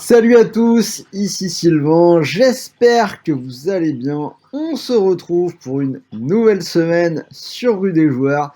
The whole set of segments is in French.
Salut à tous, ici Sylvain, j'espère que vous allez bien. On se retrouve pour une nouvelle semaine sur Rue des Joueurs.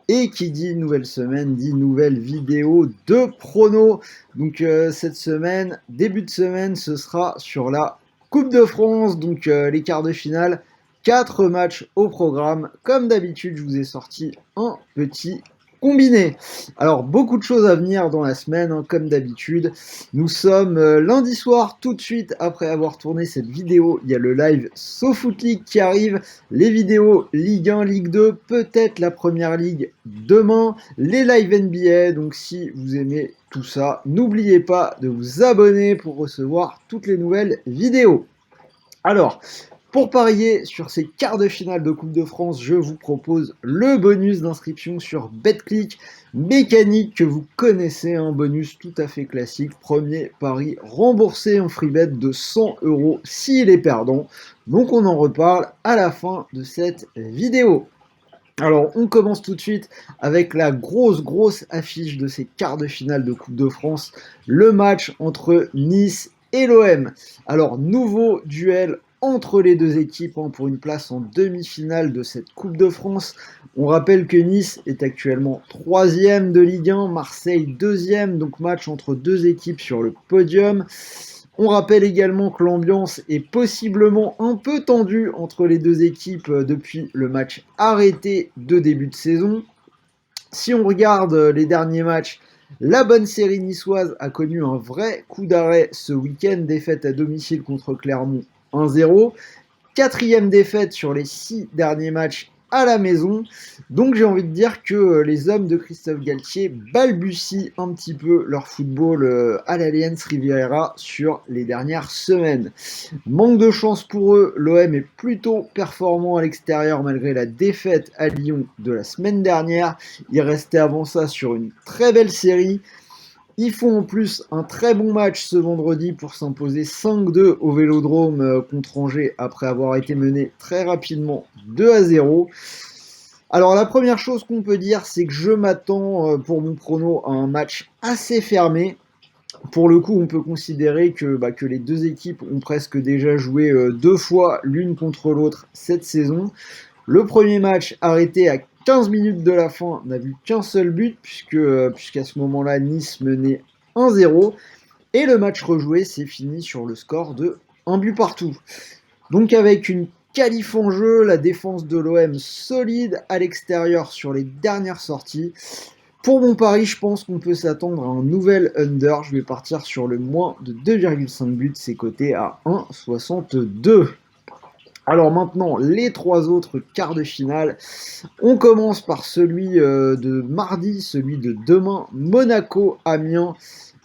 Et qui dit nouvelle semaine, dit nouvelle vidéo de prono. Donc cette semaine, début de semaine, ce sera sur la Coupe de France, donc les quarts de finale. 4 matchs au programme. Comme d'habitude, je vous ai sorti un petit combiné. Alors, beaucoup de choses à venir dans la semaine, hein, comme d'habitude. Nous sommes lundi soir, tout de suite après avoir tourné cette vidéo. Il y a le live SoFoot League qui arrive, les vidéos Ligue 1, Ligue 2, peut-être la Première Ligue demain, les lives NBA. Donc, si vous aimez tout ça, n'oubliez pas de vous abonner pour recevoir toutes les nouvelles vidéos. Alors, pour parier sur ces quarts de finale de Coupe de France, je vous propose le bonus d'inscription sur BetClick, mécanique que vous connaissez, un bonus tout à fait classique. Premier pari remboursé en free bet de 100 € s'il est perdant. Donc on en reparle à la fin de cette vidéo. Alors, on commence tout de suite avec la grosse affiche de ces quarts de finale de Coupe de France, le match entre Nice et l'OM. Alors, nouveau duel entre les deux équipes pour une place en demi-finale de cette Coupe de France. On rappelle que Nice est actuellement 3e de Ligue 1, Marseille 2e, donc match entre deux équipes sur le podium. On rappelle également que l'ambiance est possiblement un peu tendue entre les deux équipes depuis le match arrêté de début de saison. Si on regarde les derniers matchs, la bonne série niçoise a connu un vrai coup d'arrêt ce week-end, défaite à domicile contre Clermont 1-0. Quatrième défaite sur les 6 derniers matchs à la maison. Donc j'ai envie de dire que les hommes de Christophe Galtier balbutient un petit peu leur football à l'Allianz Riviera sur les dernières semaines. Manque de chance pour eux, l'OM est plutôt performant à l'extérieur malgré la défaite à Lyon de la semaine dernière. Il restait avant ça sur une très belle série. Ils font en plus un très bon match ce vendredi pour s'imposer 5-2 au Vélodrome contre Angers après avoir été mené très rapidement 2-0. Alors la première chose qu'on peut dire, c'est que je m'attends pour mon prono à un match assez fermé. Pour le coup, on peut considérer que les deux équipes ont presque déjà joué 2 fois l'une contre l'autre cette saison. Le premier match arrêté à 15 minutes de la fin n'a vu qu'un seul but puisqu'à ce moment-là Nice menait 1-0 et le match rejoué s'est fini sur le score de 1 but partout. Donc avec une qualif en jeu, la défense de l'OM solide à l'extérieur sur les dernières sorties. Pour mon pari, je pense qu'on peut s'attendre à un nouvel under. Je vais partir sur le moins de 2,5 buts, c'est coté à 1,62. Alors maintenant, les 3 autres quarts de finale. On commence par celui de mardi, celui de demain, Monaco-Amiens.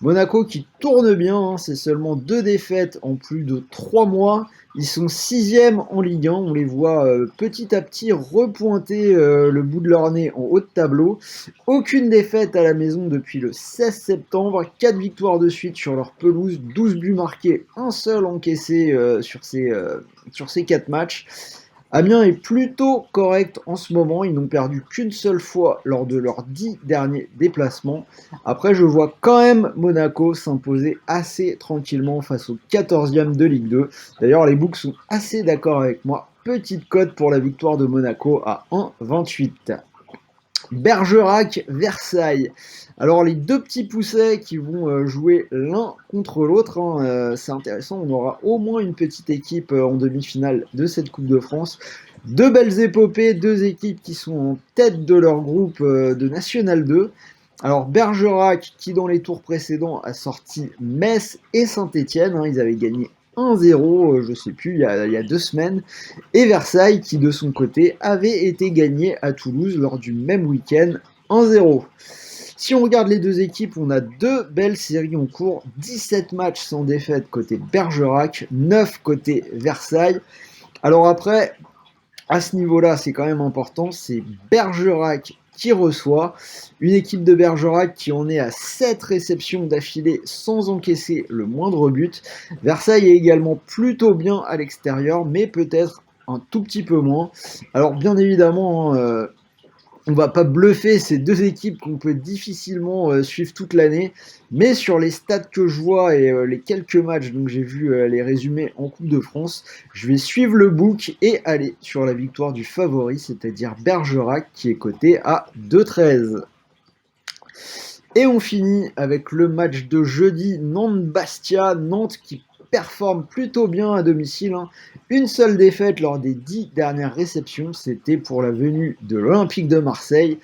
Monaco qui tourne bien, hein, c'est seulement 2 défaites en plus de 3 mois. Ils sont 6e en Ligue 1, on les voit petit à petit repointer le bout de leur nez en haut de tableau. Aucune défaite à la maison depuis le 16 septembre, 4 victoires de suite sur leur pelouse, 12 buts marqués, un seul encaissé sur ces 4 matchs. Amiens est plutôt correct en ce moment, ils n'ont perdu qu'une seule fois lors de leurs 10 derniers déplacements. Après, je vois quand même Monaco s'imposer assez tranquillement face au 14e de Ligue 2. D'ailleurs, les books sont assez d'accord avec moi. Petite cote pour la victoire de Monaco à 1,28. Bergerac, Versailles. Alors les deux petits poussets qui vont jouer l'un contre l'autre, hein, c'est intéressant, on aura au moins une petite équipe en demi-finale de cette Coupe de France. Deux belles épopées, deux équipes qui sont en tête de leur groupe de National 2. Alors Bergerac qui dans les tours précédents a sorti Metz et Saint-Étienne, hein, ils avaient gagné 1-0, je sais plus, il y a 2 semaines, et Versailles qui de son côté avait été gagné à Toulouse lors du même week-end 1-0. Si on regarde les deux équipes, on a deux belles séries en cours, 17 matchs sans défaite côté Bergerac, 9 côté Versailles. Alors après, à ce niveau-là, c'est quand même important, c'est Bergerac qui reçoit, une équipe de Bergerac qui en est à 7 réceptions d'affilée sans encaisser le moindre but. Versailles est également plutôt bien à l'extérieur, mais peut-être un tout petit peu moins. Alors bien évidemment, On va pas bluffer ces deux équipes qu'on peut difficilement suivre toute l'année, mais sur les stats que je vois et les quelques matchs, donc j'ai vu les résumés en Coupe de France, je vais suivre le book et aller sur la victoire du favori, c'est-à-dire Bergerac, qui est coté à 2,13. Et on finit avec le match de jeudi, Nantes-Bastia. Nantes qui performe plutôt bien à domicile, hein. Une seule défaite lors des 10 dernières réceptions, c'était pour la venue de l'Olympique de Marseille.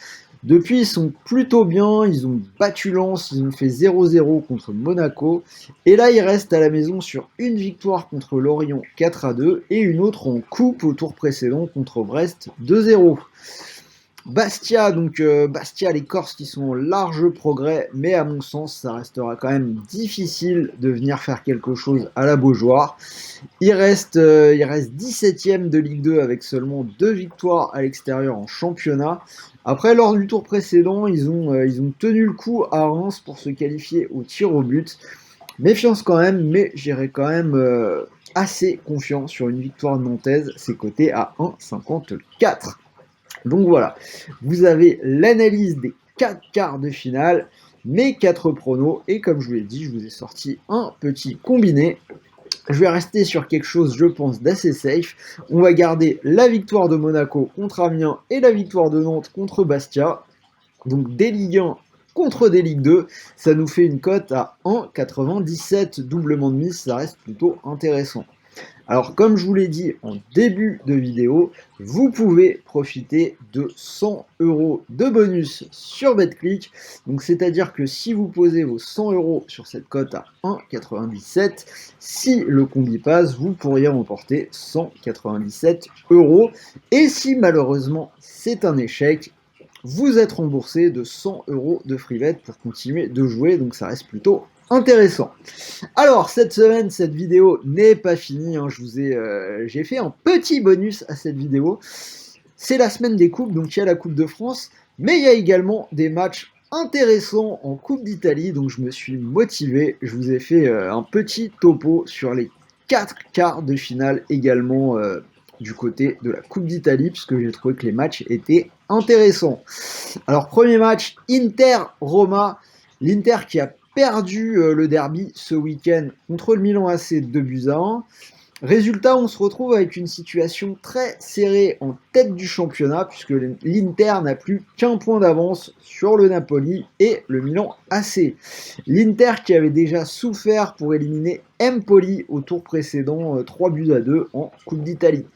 Depuis, ils sont plutôt bien, ils ont battu Lens, ils ont fait 0-0 contre Monaco. Et là, ils restent à la maison sur une victoire contre Lorient 4-2 et une autre en coupe au tour précédent contre Brest 2-0. Bastia, Bastia, les Corses qui sont en large progrès, mais à mon sens, ça restera quand même difficile de venir faire quelque chose à la Beaujoire. Il reste 17ème de Ligue 2 avec seulement 2 victoires à l'extérieur en championnat. Après, lors du tour précédent, ils ont tenu le coup à Reims pour se qualifier au tir au but. Méfiance quand même, mais j'irai quand même assez confiant sur une victoire nantaise. C'est coté à 1,54. Donc voilà, vous avez l'analyse des 4 quarts de finale, mes 4 pronos, et comme je vous l'ai dit, je vous ai sorti un petit combiné. Je vais rester sur quelque chose, je pense, d'assez safe. On va garder la victoire de Monaco contre Amiens et la victoire de Nantes contre Bastia. Donc des Ligue 1 contre des Ligue 2, ça nous fait une cote à 1,97, doublement de mise, ça reste plutôt intéressant. Alors comme je vous l'ai dit en début de vidéo, vous pouvez profiter de 100 € de bonus sur BetClick. Donc c'est-à-dire que si vous posez vos 100 € sur cette cote à 1,97, si le combi passe, vous pourriez remporter 197 €. Et si malheureusement c'est un échec, vous êtes remboursé de 100 € de free bet pour continuer de jouer, donc ça reste plutôt intéressant. Alors cette semaine, cette vidéo n'est pas finie, hein. J'ai fait un petit bonus à cette vidéo. C'est la semaine des coupes, donc il y a la Coupe de France, mais il y a également des matchs intéressants en Coupe d'Italie, donc je me suis motivé. Je vous ai fait un petit topo sur les 4 quarts de finale également du côté de la Coupe d'Italie, puisque j'ai trouvé que les matchs étaient intéressants. Alors premier match, Inter-Roma. L'Inter qui a perdu le derby ce week-end contre le Milan AC 2-1. Résultat, on se retrouve avec une situation très serrée en tête du championnat, puisque l'Inter n'a plus qu'un point d'avance sur le Napoli et le Milan AC. L'Inter qui avait déjà souffert pour éliminer Empoli au tour précédent, 3-2 en Coupe d'Italie.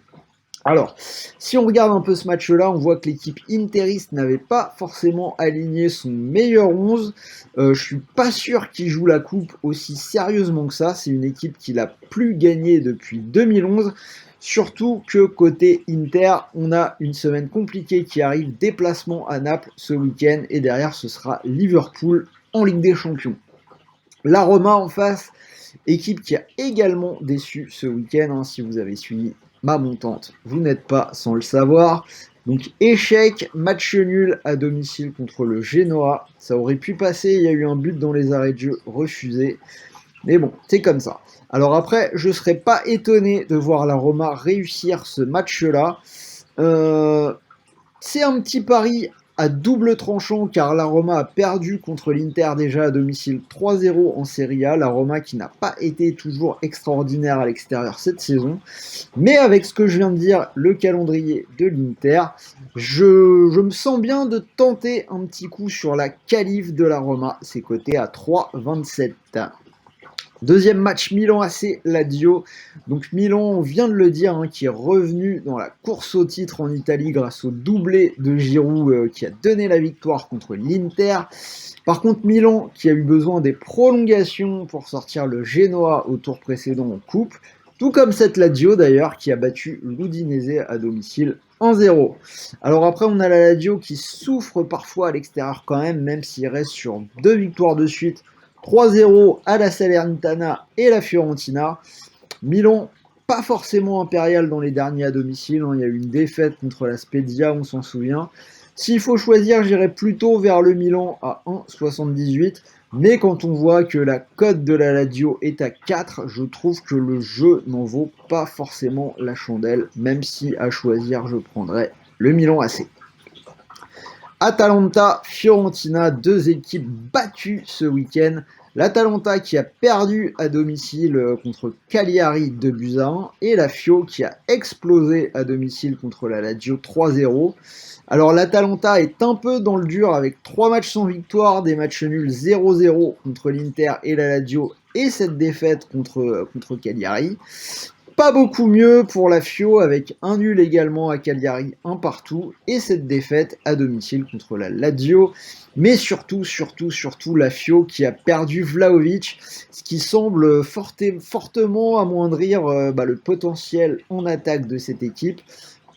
Alors, si on regarde un peu ce match-là, on voit que l'équipe interiste n'avait pas forcément aligné son meilleur 11. Je suis pas sûr qu'il joue la coupe aussi sérieusement que ça. C'est une équipe qui n'a plus gagné depuis 2011. Surtout que côté Inter, on a une semaine compliquée qui arrive, déplacement à Naples ce week-end, et derrière ce sera Liverpool en Ligue des Champions. La Roma en face, équipe qui a également déçu ce week-end, hein, si vous avez suivi ma montante, vous n'êtes pas sans le savoir. Donc échec, match nul à domicile contre le Genoa. Ça aurait pu passer, il y a eu un but dans les arrêts de jeu refusé. Mais bon, c'est comme ça. Alors après, je ne serais pas étonné de voir la Roma réussir ce match-là. C'est un petit pari à double tranchant car la Roma a perdu contre l'Inter déjà à domicile 3-0 en Serie A. La Roma qui n'a pas été toujours extraordinaire à l'extérieur cette saison. Mais avec ce que je viens de dire, le calendrier de l'Inter, je me sens bien de tenter un petit coup sur la qualif de la Roma. C'est coté à 3,27. Deuxième match, Milan AC Lazio. Donc Milan, on vient de le dire, hein, qui est revenu dans la course au titre en Italie grâce au doublé de Giroud qui a donné la victoire contre l'Inter. Par contre, Milan qui a eu besoin des prolongations pour sortir le Genoa au tour précédent en coupe. Tout comme cette Lazio d'ailleurs qui a battu l'Udinese à domicile 1-0. Alors après, on a la Lazio qui souffre parfois à l'extérieur quand même s'il reste sur 2 victoires de suite. 3-0 à la Salernitana et la Fiorentina. Milan, pas forcément impérial dans les derniers à domicile. Il y a eu une défaite contre la Spezia, on s'en souvient. S'il faut choisir, j'irai plutôt vers le Milan à 1,78. Mais quand on voit que la cote de la Lazio est à 4, je trouve que le jeu n'en vaut pas forcément la chandelle. Même si à choisir, je prendrais le Milan AC. Atalanta, Fiorentina, deux équipes battues ce week-end. L'Atalanta qui a perdu à domicile contre Cagliari 2-1 et la Fio qui a explosé à domicile contre la Lazio 3-0. Alors l'Atalanta est un peu dans le dur avec 3 matchs sans victoire, des matchs nuls 0-0 contre l'Inter et la Lazio et cette défaite contre Cagliari. Pas beaucoup mieux pour la Fio avec un nul également à Cagliari, un partout et cette défaite à domicile contre la Lazio. Mais surtout la Fio qui a perdu Vlahovic, ce qui semble fortement amoindrir le potentiel en attaque de cette équipe.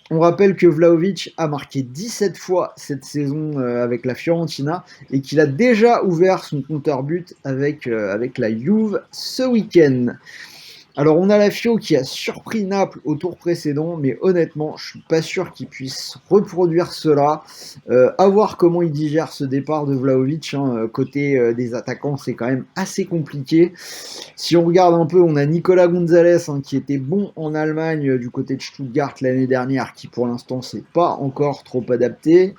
On rappelle que Vlahovic a marqué 17 fois cette saison avec la Fiorentina et qu'il a déjà ouvert son compteur but avec la Juve ce week-end. Alors on a la Fio qui a surpris Naples au tour précédent, mais honnêtement, je suis pas sûr qu'il puisse reproduire cela. À voir comment il digère ce départ de Vlahovic. Côté des attaquants, c'est quand même assez compliqué. Si on regarde un peu, on a Nicolas Gonzalez qui était bon en Allemagne du côté de Stuttgart l'année dernière, qui pour l'instant s'est pas encore trop adapté.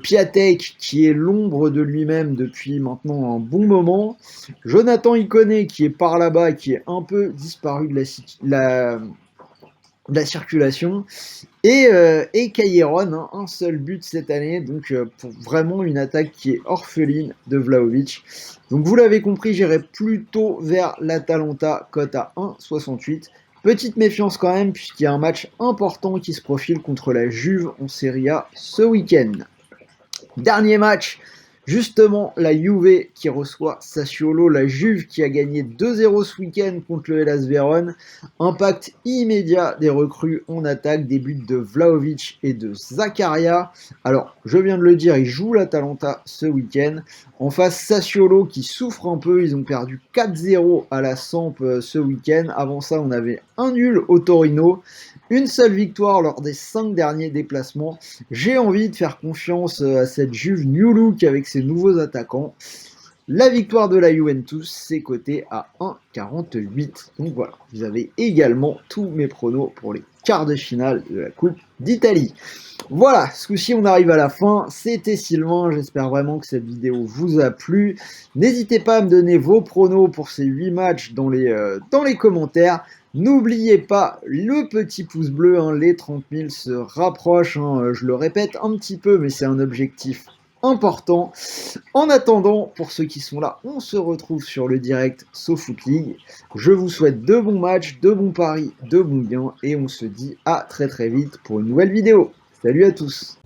Piatek qui est l'ombre de lui-même depuis maintenant un bon moment. Jonathan Iconé qui est par là-bas, qui est un peu disparu de la circulation. Et Cailleron, un seul but cette année, donc pour vraiment une attaque qui est orpheline de Vlahovic. Donc vous l'avez compris, j'irai plutôt vers l'Atalanta, cote à 1,68. Petite méfiance quand même, puisqu'il y a un match important qui se profile contre la Juve en Serie A ce week-end. Dernier match, justement la Juve qui reçoit Sassuolo, la Juve qui a gagné 2-0 ce week-end contre le Hellas Vérone. Impact immédiat des recrues en attaque, des buts de Vlahovic et de Zakaria. Alors, je viens de le dire, ils jouent l'Atalanta ce week-end. En face, Sassuolo qui souffre un peu, ils ont perdu 4-0 à la Samp ce week-end. Avant ça, on avait un nul au Torino. Une seule victoire lors des 5 derniers déplacements. J'ai envie de faire confiance à cette Juve New Look avec ses nouveaux attaquants. La victoire de la Juventus, c'est coté à 1,48. Donc voilà, vous avez également tous mes pronos pour les quarts de finale de la Coupe d'Italie. Voilà, ce coup-ci on arrive à la fin. C'était Sylvain, j'espère vraiment que cette vidéo vous a plu. N'hésitez pas à me donner vos pronos pour ces 8 matchs dans les commentaires. N'oubliez pas le petit pouce bleu, les 30 000 se rapprochent, je le répète un petit peu, mais c'est un objectif important. En attendant, pour ceux qui sont là, on se retrouve sur le direct SoFoot League. Je vous souhaite de bons matchs, de bons paris, de bons gains, et on se dit à très vite pour une nouvelle vidéo. Salut à tous!